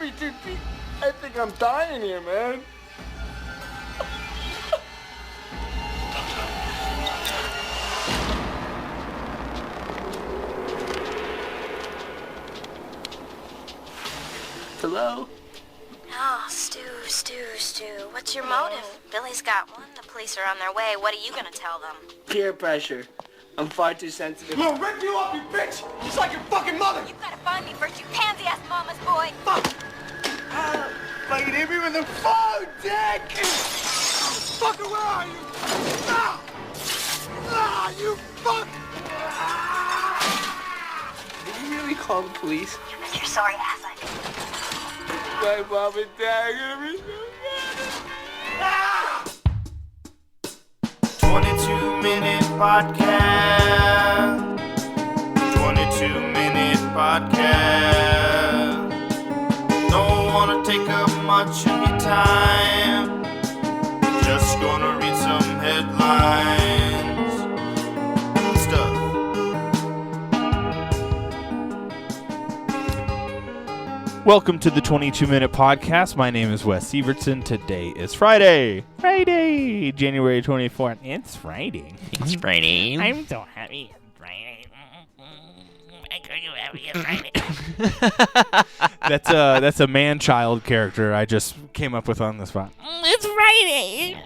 Bobby, dude, I think I'm dying here, man. Hello? Oh, Stu. What's your motive? Billy's got one. The police are on their way. What are you gonna tell them? Peer pressure. I'm far too sensitive. I'm gonna rip you up, you bitch! Just like your fucking mother! You gotta find me first, you pansy-ass mama's boy! Fuck! Fucking hit me with the phone, dick! Fucker, where are you? You fuck! Did you really call the police? You bet your sorry ass I did. My mom and dad are gonna be so mad. 22-minute podcast. 22-minute podcast. Don't wanna take up much of your time. Just gonna read some headlines and stuff. Welcome to the 22-minute podcast. My name is Wes Sievertson. Today is Friday, January 24th. It's Friday. It's Friday. I'm so happy it's Friday. That's a man-child character I just came up with on the spot. It's Friday.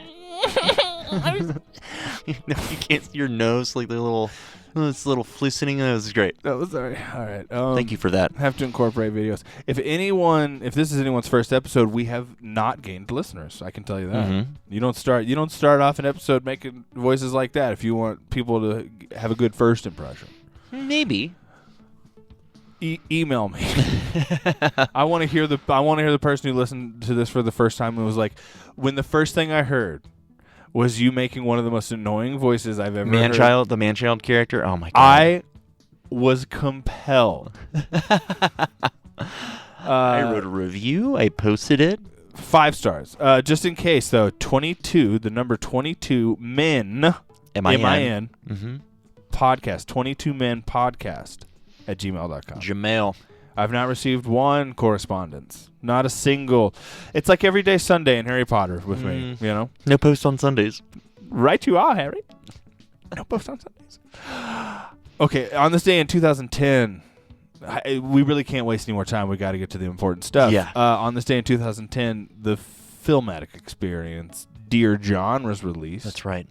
No, you can't see your nose, like the little, this little flistening. That was great. That was all right. Thank you for that. Have to incorporate videos. If this is anyone's first episode, we have not gained listeners. I can tell you that. Mm-hmm. You don't start off an episode making voices like that if you want people to have a good first impression. Maybe. Email me. I want to hear the person who listened to this for the first time and was like, when the first thing I heard was you making one of the most annoying voices I've ever heard. The man-child character. Oh my god. I was compelled. I wrote a review. I posted it. 5 stars. Just in case, though, 22, the number 22, men, M-I-N, Mm-hmm. podcast, 22 men podcast at gmail.com. Jamail. I've not received one correspondence. Not a single. It's like every day Sunday in Harry Potter with me, you know? No post on Sundays. Right you are, Harry. No post on Sundays. Okay, on this day in 2010, we really can't waste any more time. We got to get to the important stuff. Yeah. On this day in 2010, the Filmatic Experience, Dear John, was released. That's right.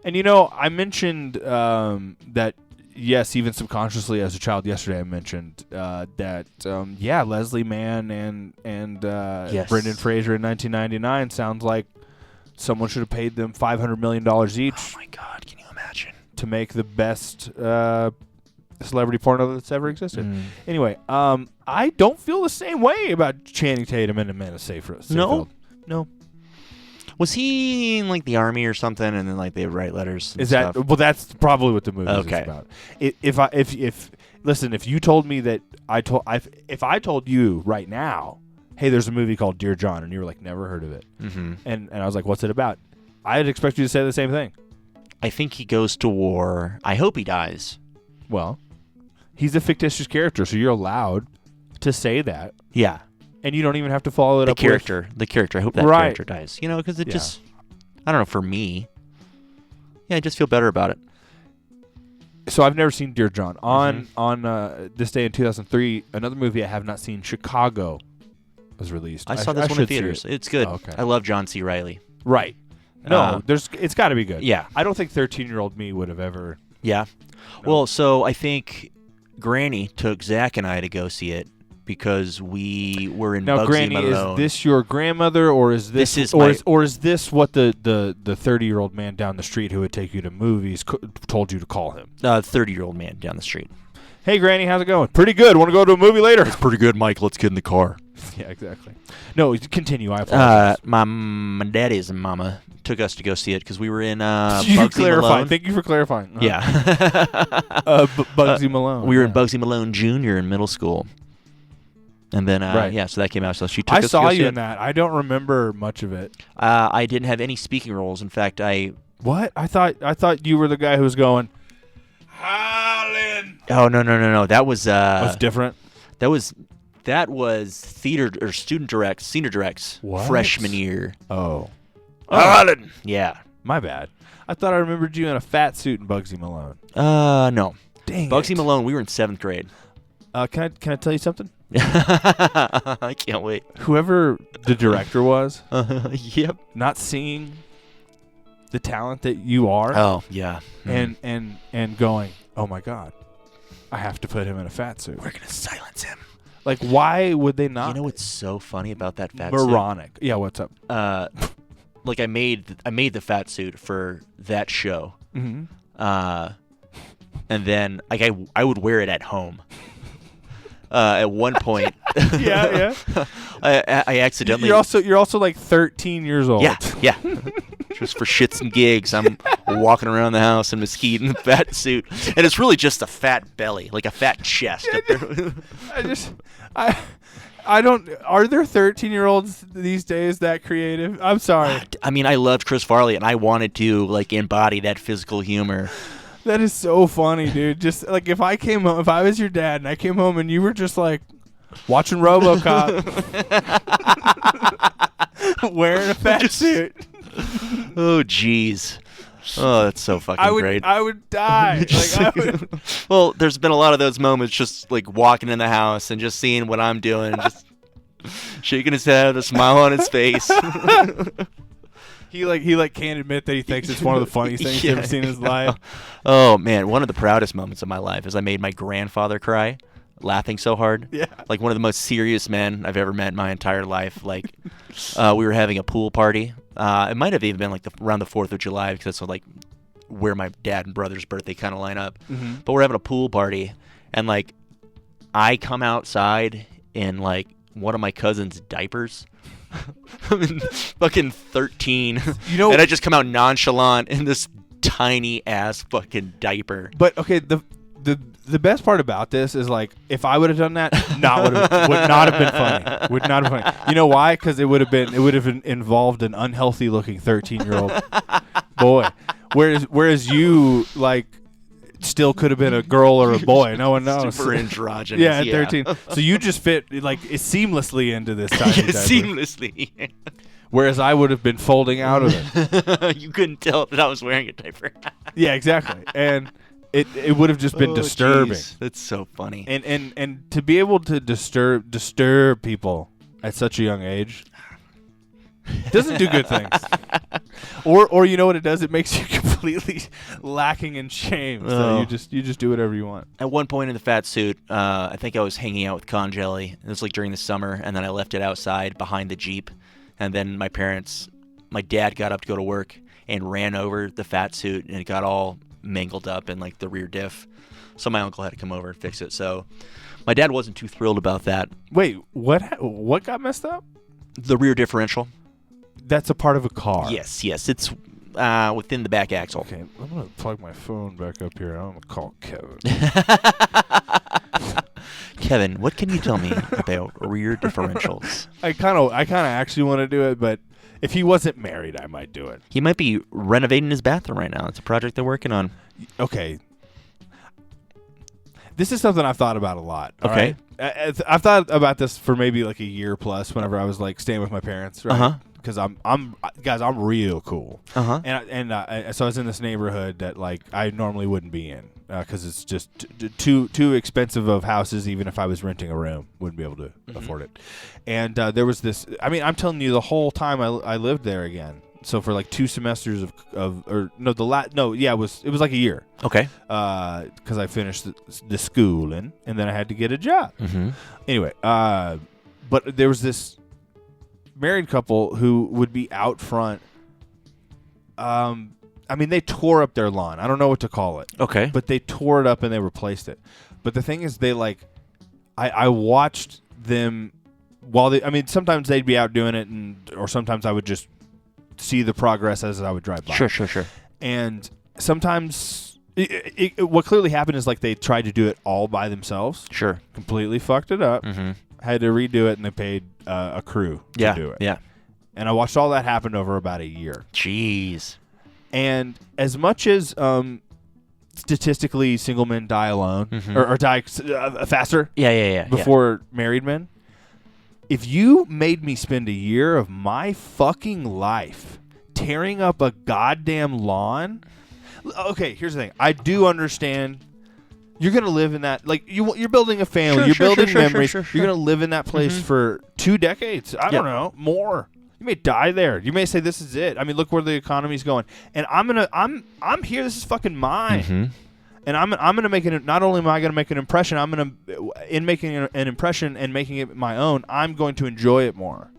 And, you know, I mentioned that, yes, even subconsciously as a child yesterday, I mentioned that, Leslie Mann and Yes. Brendan Fraser in 1999 sounds like someone should have paid them $500 million each. Oh my god, can you imagine? To make the best celebrity porno that's ever existed. Anyway, I don't feel the same way about Channing Tatum and Amanda Seyfried. No? No. Was he in like the army or something, and then like they write letters? And Is that stuff? well? That's probably what the movie Okay. is about. If you told me that if I told you right now, hey, there's a movie called Dear John, and you were like, never heard of it, and I was like, what's it about? I'd expect you to say the same thing. I think he goes to war. I hope he dies. Well, he's a fictitious character, so you're allowed to say that, Yeah. and you don't even have to follow it The up character. I hope that Right. character dies. You know, because it Yeah. just, I don't know, for me, yeah, I just feel better about it. So I've never seen Dear John. On this day in 2003, another movie I have not seen, Chicago, was released. I saw this one in should see theaters. it. It's good. Oh, okay. I love John C. Reilly. Right. No, it's got to be good. Yeah. I don't think 13-year-old me would have ever. Yeah. No. Well, so I think Granny took Zach and I to go see it because we were in Now, Bugsy Granny, Malone. is this your grandmother, or is this, This is or is this what the 30-year-old man down the street who would take you to movies told you to call him? 30-year-old man down the street. Hey, Granny, how's it going? Pretty good. Want to go to a movie later? Pretty good, Mike. Let's get in the car. Yeah, exactly. No, continue. I apologize. My daddy's and mama took us to go see it because we were in you Bugsy clarify. Malone. Thank you for clarifying. Yeah. Bugsy Malone. We were in Bugsy Malone Jr. in middle school. And then, Right. yeah, so that came out. So she took I us to saw go see you it. in that. I don't remember much of it. I didn't have any speaking roles. In fact, What? I thought you were the guy who was going, Holland. Oh, no. That was... That was different? That was That was theater or senior directs What? freshman year. Oh. Alan. Yeah. My bad. I thought I remembered you in a fat suit in Bugsy Malone. No. Dang Bugsy it. Malone. We were in 7th grade. Can I tell you something? I can't wait. Whoever the director was, Yep. not seeing the talent that you are, Oh yeah. and going, oh my God, I have to put him in a fat suit. We're gonna silence him. Like, why would they not? You know what's so funny about that fat suit? moronic. Yeah, what's up? Like I made the fat suit for that show. Mm-hmm. And then like I would wear it at home. At one point, Yeah. I accidentally. You're also like 13 years old. Yeah. Just for shits and gigs, I'm walking around the house in Mesquite in a fat suit, and it's really just a fat belly, like a fat chest. I don't. Are there 13-year-olds these days that creative? I'm sorry. I mean, I loved Chris Farley, and I wanted to like embody that physical humor. That is so funny, dude. Just like if I was your dad and I came home and you were just like watching RoboCop, wearing a fat suit. Oh, jeez. Oh, that's so fucking great. I would die. Well, there's been a lot of those moments, just like walking in the house and just seeing what I'm doing, just shaking his head, a smile on his face. He can't admit that he thinks it's one of the funniest things he's ever seen in his life. Oh man, one of the proudest moments of my life is I made my grandfather cry, laughing so hard. Yeah. Like one of the most serious men I've ever met in my entire life. Like, we were having a pool party. It might have even been like around the 4th of July because that's like where my dad and brother's birthday kind of line up. Mm-hmm. But we're having a pool party, and like, I come outside in like one of my cousin's diapers. I'm fucking 13, and I just come out nonchalant in this tiny ass fucking diaper. But okay, the best part about this is like if I would have done that, would not have been funny. Would not have been funny. You know why? Because it would have involved an unhealthy looking 13-year-old boy. Whereas you like still could have been a girl or a boy. No one knows. Super androgynous. Yeah, at 13. So you just fit like seamlessly into this tiny diaper. Seamlessly. Whereas I would have been folding out of it. You couldn't tell that I was wearing a diaper. Yeah, exactly. And it would have just been disturbing. Geez. That's so funny. And to be able to disturb people at such a young age doesn't do good things. Or you know what it does? It makes you completely lacking in shame. So you just do whatever you want. At one point in the fat suit, I think I was hanging out with Con Jelly. It was like during the summer, and then I left it outside behind the Jeep. And then my dad got up to go to work and ran over the fat suit, and it got all mangled up in like the rear diff. So my uncle had to come over and fix it. So my dad wasn't too thrilled about that. Wait, what got messed up? The rear differential. That's a part of a car. Yes, it's within the back axle. Okay, I'm gonna plug my phone back up here. I'm gonna call Kevin. Kevin, what can you tell me about rear differentials? I kind of actually want to do it, but if he wasn't married, I might do it. He might be renovating his bathroom right now. It's a project they're working on. Okay. This is something I've thought about a lot. Okay. Right? I've thought about this for maybe like a year plus whenever I was like staying with my parents, right? Uh-huh. Because I'm real cool. Uh-huh. And so I was in this neighborhood that like I normally wouldn't be in because it's just too expensive of houses. Even if I was renting a room, wouldn't be able to afford it. And there was this. I mean, I'm telling you, the whole time I lived there again. So for like 2 semesters it was like a year. Okay. Because I finished the schooling and then I had to get a job. Mm-hmm. Anyway, but there was this married couple who would be out front. I mean, they tore up their lawn. I don't know what to call it. Okay. But they tore it up and they replaced it. But the thing is, they like, I watched them while sometimes they'd be out doing it, or sometimes I would just see the progress as I would drive by. Sure. And sometimes what clearly happened is like they tried to do it all by themselves. Sure. Completely fucked it up. Mm-hmm. Had to redo it, and they paid a crew to do it. Yeah. And I watched all that happen over about a year. Jeez. And as much as statistically single men die alone or die faster Yeah. before married men, if you made me spend a year of my fucking life tearing up a goddamn lawn, okay, here's the thing. I do understand. You're gonna live in that, like you're building a family. You're building memories. You're gonna live in that place for 2 decades. I don't know, more. You may die there. You may say this is it. I mean, look where the economy's going. And I'm here. This is fucking mine. And I'm gonna make it. Not only am I gonna make an impression, in making an impression and making it my own, I'm going to enjoy it more.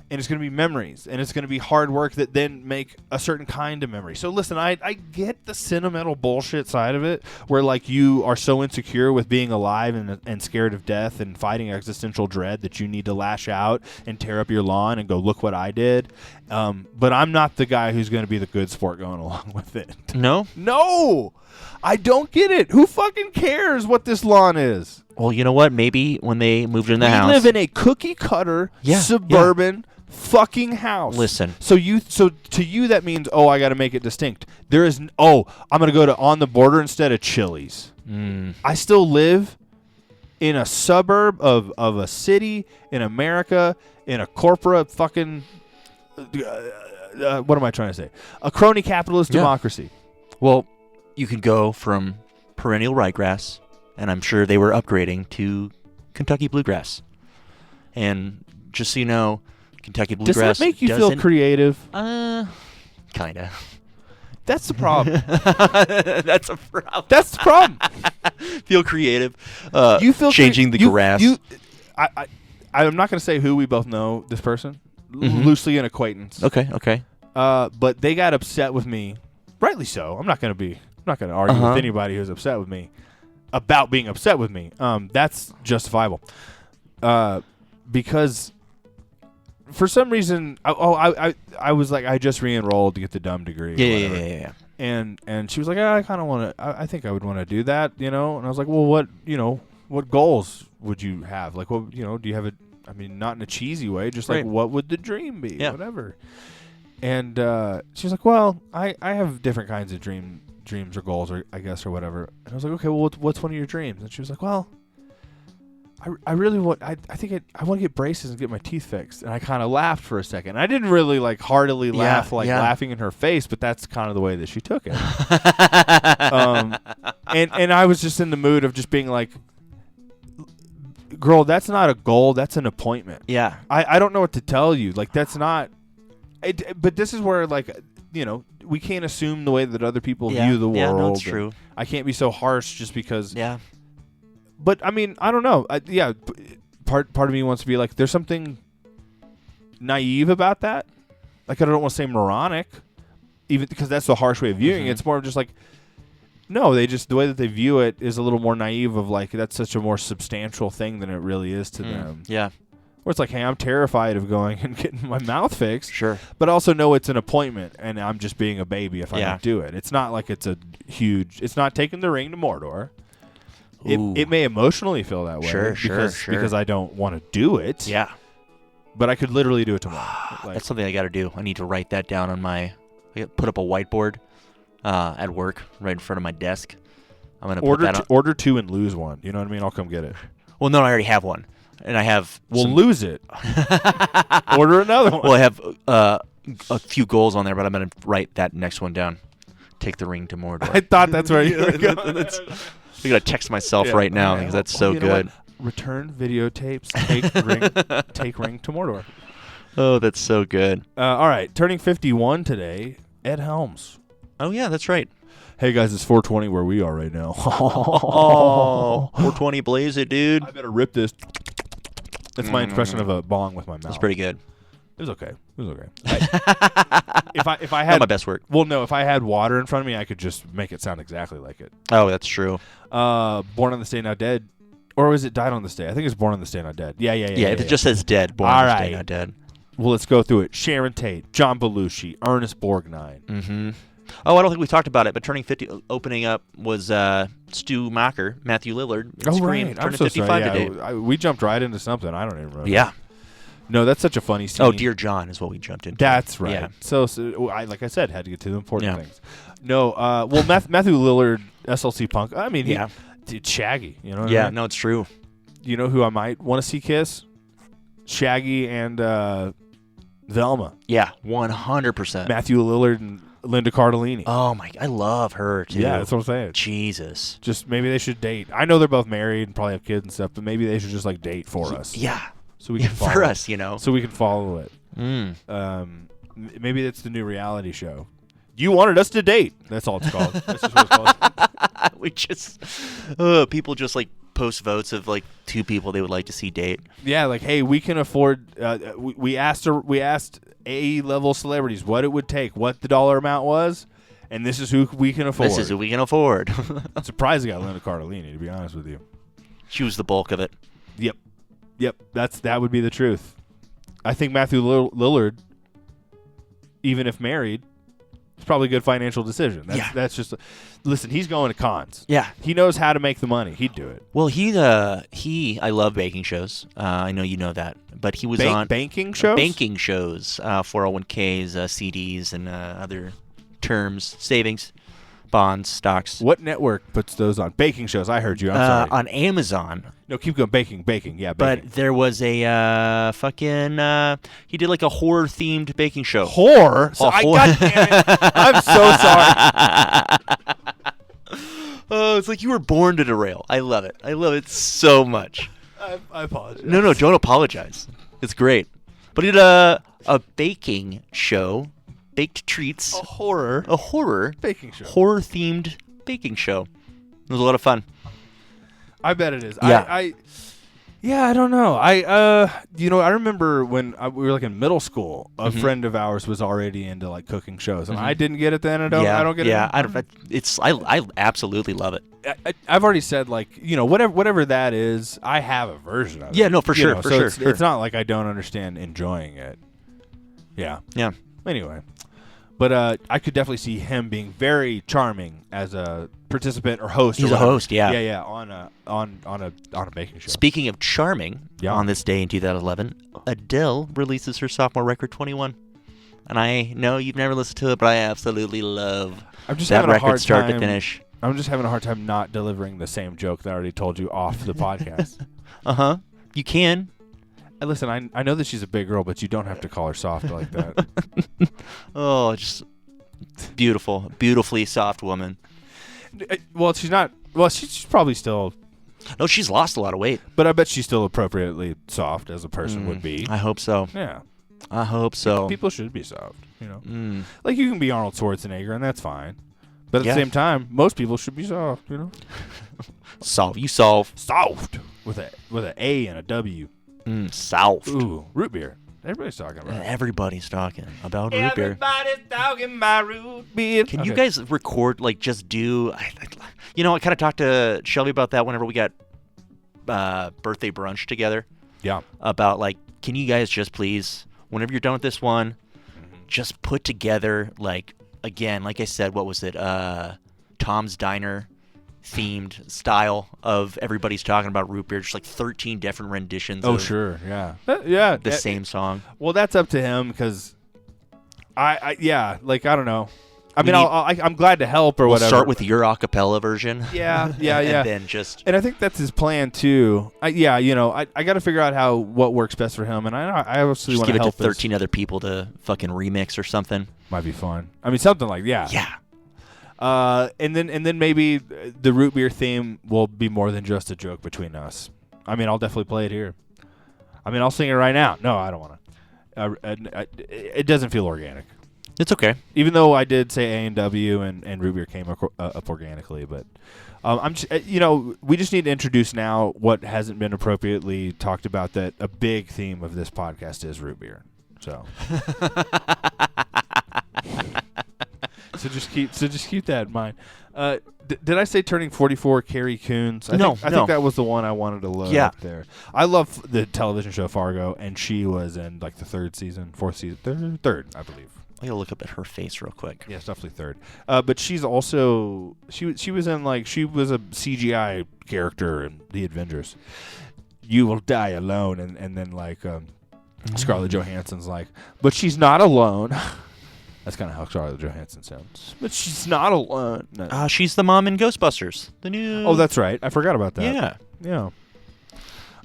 And it's going to be memories, and it's going to be hard work that then make a certain kind of memory. So listen, I get the sentimental bullshit side of it, where like you are so insecure with being alive and scared of death and fighting existential dread that you need to lash out and tear up your lawn and go, look what I did. But I'm not the guy who's going to be the good sport going along with it. No, I don't get it. Who fucking cares what this lawn is? Well, you know what? Maybe when they moved in the house. We live in a cookie cutter suburban fucking house. Listen. So to you that means, oh, I got to make it distinct. There is I'm going to go to On the Border instead of Chili's. I still live in a suburb of a city in America, in a corporate fucking what am I trying to say? A crony capitalist democracy. Well, you can go from perennial ryegrass, and I'm sure they were upgrading to Kentucky bluegrass. And just so you know, Kentucky bluegrass does that make you feel creative? Kinda. That's the problem. That's a problem. That's the problem. Feel creative. You feel changing the grass. I'm not going to say who. We both know this person, loosely an acquaintance. Okay. But they got upset with me, rightly so. I'm not going to argue with anybody who's upset with me about being upset with me. That's justifiable. Because for some reason, I was like, I just re-enrolled to get the dumb degree. Yeah. And she was like, I kind of want to. I think I would want to do that, And I was like, well, what goals would you have? Like, what, do you have a? I mean, not in a cheesy way, just like, what would the dream be? Yeah. Whatever. And she was like, well, I have different kinds of dreams or goals, or I guess, or whatever. And I was like, okay, well, what's one of your dreams? And she was like, well, I really want. I think I want to get braces and get my teeth fixed. And I kind of laughed for a second. I didn't really like heartily laugh, laughing in her face, but that's kind of the way that she took it. And I was just in the mood of just being like, girl, that's not a goal. That's an appointment. Yeah. I don't know what to tell you. Like, that's not. But this is where, like, we can't assume the way that other people view the world. Yeah, no, it's true. I can't be so harsh just because. Yeah. But I mean, I don't know. Part of me wants to be like, there's something naive about that. Like, I don't want to say moronic, even because that's the harsh way of viewing it. It's more of just like, no, the way that they view it is a little more naive of like, that's such a more substantial thing than it really is to them. Yeah. Where it's like, hey, I'm terrified of going and getting my mouth fixed. Sure. But also know it's an appointment, and I'm just being a baby if I don't do it. It's not like it's it's not taking the ring to Mordor. It may emotionally feel that way. Sure. Because I don't want to do it. Yeah. But I could literally do it tomorrow. That's something I got to do. I need to write that down on put up a whiteboard at work right in front of my desk. I'm going to order 2 and lose 1. You know what I mean? I'll come get it. Well, no, I already have one. And I have... lose it. Order another one. Well, I have a few goals on there, but I'm going to write that next one down. Take the ring to Mordor. I thought that's where you were going. I'm going to text myself right now because that's so good. Return videotapes. Take ring to Mordor. Oh, that's so good. All right. Turning 51 today, Ed Helms. Oh, yeah, that's right. Hey, guys, it's 420 where we are right now. Oh, 420 blaze it, dude. I better rip this. That's my impression of a bong with my mouth. That's pretty good. It was okay. If I had not my best work. Well, no, if I had water in front of me, I could just make it sound exactly like it. Oh, that's true. Born on this Day Now Dead, or was it Died on this Day? I think it's Born on this Day Now Dead. Yeah. If it just says dead, Born on this Day Now Dead. Well, let's go through it. Sharon Tate, John Belushi, Ernest Borgnine. Mm-hmm. Oh, I don't think we talked about it, but turning 50, opening up was Stu Macher, Matthew Lillard. Scream, right. Turning 55 today. We jumped right into something. I don't even remember. Yeah. No, that's such a funny scene. Oh, Dear John is what we jumped into. That's right. Yeah. So like I said, had to get to the important things. No, well, Matthew Lillard, SLC Punk. I mean, dude, Shaggy. You know what I mean? No, it's true. You know who I might want to see kiss? Shaggy and Velma. Yeah, 100%. Matthew Lillard and Linda Cardellini. Oh my! I love her too. Yeah, that's what I'm saying. Jesus. Just maybe they should date. I know they're both married and probably have kids and stuff, but maybe they should just like date for us. Yeah. So we can follow For it. us, you know. So we can follow it. Mm. Maybe that's the new reality show. You wanted us to date. That's all it's called. That's just what it's called. We just people just like post votes of like 2 people they would like to see date. Yeah, like hey, we can afford. We asked A-level celebrities what it would take, what the dollar amount was, and this is who we can afford. This is who we can afford. I'm surprised they got Linda Cardellini, to be honest with you. She was the bulk of it. Yep. That would be the truth. I think Matthew Lillard, even if married, it's probably a good financial decision. That's just. Listen, he's going to cons. Yeah. He knows how to make the money. He'd do it. Well, I love baking shows. I know you know that, but he was on banking shows. banking shows, 401ks, CDs, and other terms, savings, bonds, stocks. What network puts those on? Baking shows. I heard you. I'm sorry. On Amazon. No, keep going. Baking. Yeah, baking. But there was a he did like a horror-themed baking show. Horror? So God damn it. I'm so sorry. Oh, it's like you were born to derail. I love it. I love it so much. I apologize. No, don't apologize. It's great. But he did a baking show, baked treats. A horror baking show. Horror-themed baking show. It was a lot of fun. I bet it is. Yeah. I don't know. I remember when we were like in middle school, a friend of ours was already into like cooking shows, and I didn't get it then. I don't get it. Yeah, I absolutely love it. I've already said like whatever that is, I have a version of it. Yeah, no, for sure, for sure. It's not like I don't understand enjoying it. Yeah. Yeah. Anyway, but I could definitely see him being very charming as a participant or host. He's a host, yeah. Yeah, on a baking show. Speaking of charming, on this day in 2011, Adele releases her sophomore record, 21. And I know you've never listened to it, but I absolutely love that record start to finish. I'm just having a hard time not delivering the same joke that I already told you off the podcast. Uh-huh. You can. Listen, I know that she's a big girl, but you don't have to call her soft like that. Oh, just beautiful. Beautifully soft woman. Well, she's not. Well, she's probably still. No, she's lost a lot of weight. But I bet she's still appropriately soft as a person would be. I hope so. Yeah. I hope so. People should be soft, Like you can be Arnold Schwarzenegger, and that's fine. But at the same time, most people should be soft, Solve. You solve. Soft with an A and a W. Soft. Ooh, root beer. Everybody's talking about it. Everybody's talking about root beer. Everybody's talking about root beer. Can you guys record, like, just do... I kind of talked to Shelby about that whenever we got birthday brunch together. Yeah. About, like, can you guys just please, whenever you're done with this one, just put together, like, again, like I said, what was it? Tom's Diner themed style of everybody's talking about root beer, just like 13 different renditions. Oh, of sure, yeah, the same song. Well, that's up to him because I don't know. I mean, I'm glad to help or whatever. Start with your acapella version. Yeah. And then just. And I think that's his plan too. I got to figure out what works best for him, and I obviously want to help. Give it to 13 other people to fucking remix or something. Might be fun. I mean, something like Yeah. And then maybe the root beer theme will be more than just a joke between us. I mean, I'll definitely play it here. I mean, I'll sing it right now. No, I don't want to. It doesn't feel organic. It's okay. Even though I did say A and W and root beer came up organically, but I'm just, we just need to introduce now what hasn't been appropriately talked about. That a big theme of this podcast is root beer. So. So just keep that in mind. Did I say turning 44? Carrie Coons. I think that was the one I wanted to load up there. I love the television show Fargo, and she was in like the third, I believe. I gotta look up at her face real quick. Yeah, it's definitely third. But she's also she was in she was a CGI character in The Avengers. You will die alone, and then Scarlett Johansson's like, but she's not alone. That's kind of how Scarlett Johansson sounds. But she's not alone. No. She's the mom in Ghostbusters. The new. Oh, that's right. I forgot about that. Yeah. Yeah.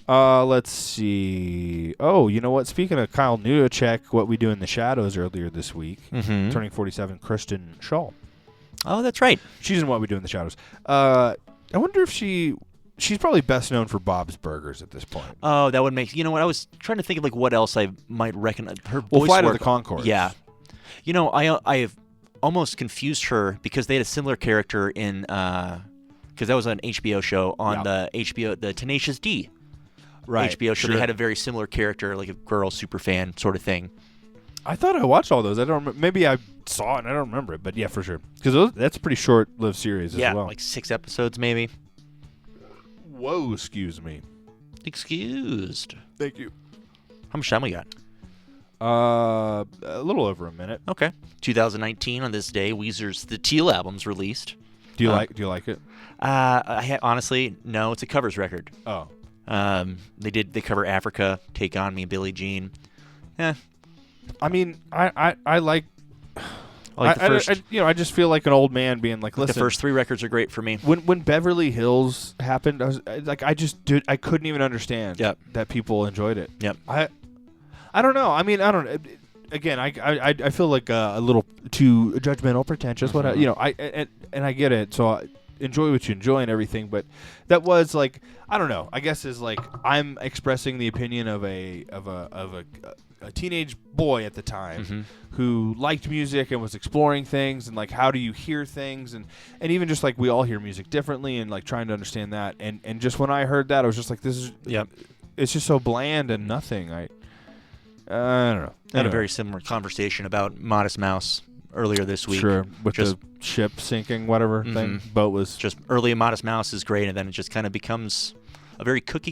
Let's see. Oh, you know what? Speaking of Kyle Newacheck, What We Do in the Shadows earlier this week, turning 47, Kristen Schaal. Oh, that's right. She's in What We Do in the Shadows. I wonder if she's probably best known for Bob's Burgers at this point. Oh, that would make. You know what? I was trying to think of like what else I might recognize. Her Well, voice Flight of work. the Conchords. Yeah. You know, I have almost confused her because they had a similar character in because that was an HBO show on the HBO, the Tenacious D. Right. HBO show. Sure. They had a very similar character, like a girl super fan sort of thing. I thought I watched all those. I don't remember. Maybe I saw it and I don't remember it, but yeah, for sure. Because that's a pretty short-lived series as well. Like 6 episodes maybe. Whoa, excuse me. Excused. Thank you. How much time we got? A little over a minute. Okay. 2019 on this day, Weezer's The Teal album's released. Do you like it? Honestly, no. It's a covers record. Oh. They cover Africa, Take On Me, Billie Jean. I mean, I like. I like the first. I just feel like an old man being like, listen. The first 3 records are great for me. When Beverly Hills happened, I couldn't even understand that people enjoyed it. Yep. I don't know. I mean, I don't. Again, I feel like a little too judgmental, pretentious. And I get it. So I enjoy what you enjoy and everything. But that was like, I don't know. I guess is like I'm expressing the opinion of a teenage boy at the time who liked music and was exploring things and like how do you hear things and even just like we all hear music differently and like trying to understand that and just when I heard that I was just like this is it's just so bland and nothing. I don't know. I had a very similar conversation about Modest Mouse earlier this week. Sure, with the ship sinking, whatever thing. Boat was just early. Modest Mouse is great, and then it just kind of becomes a very cookie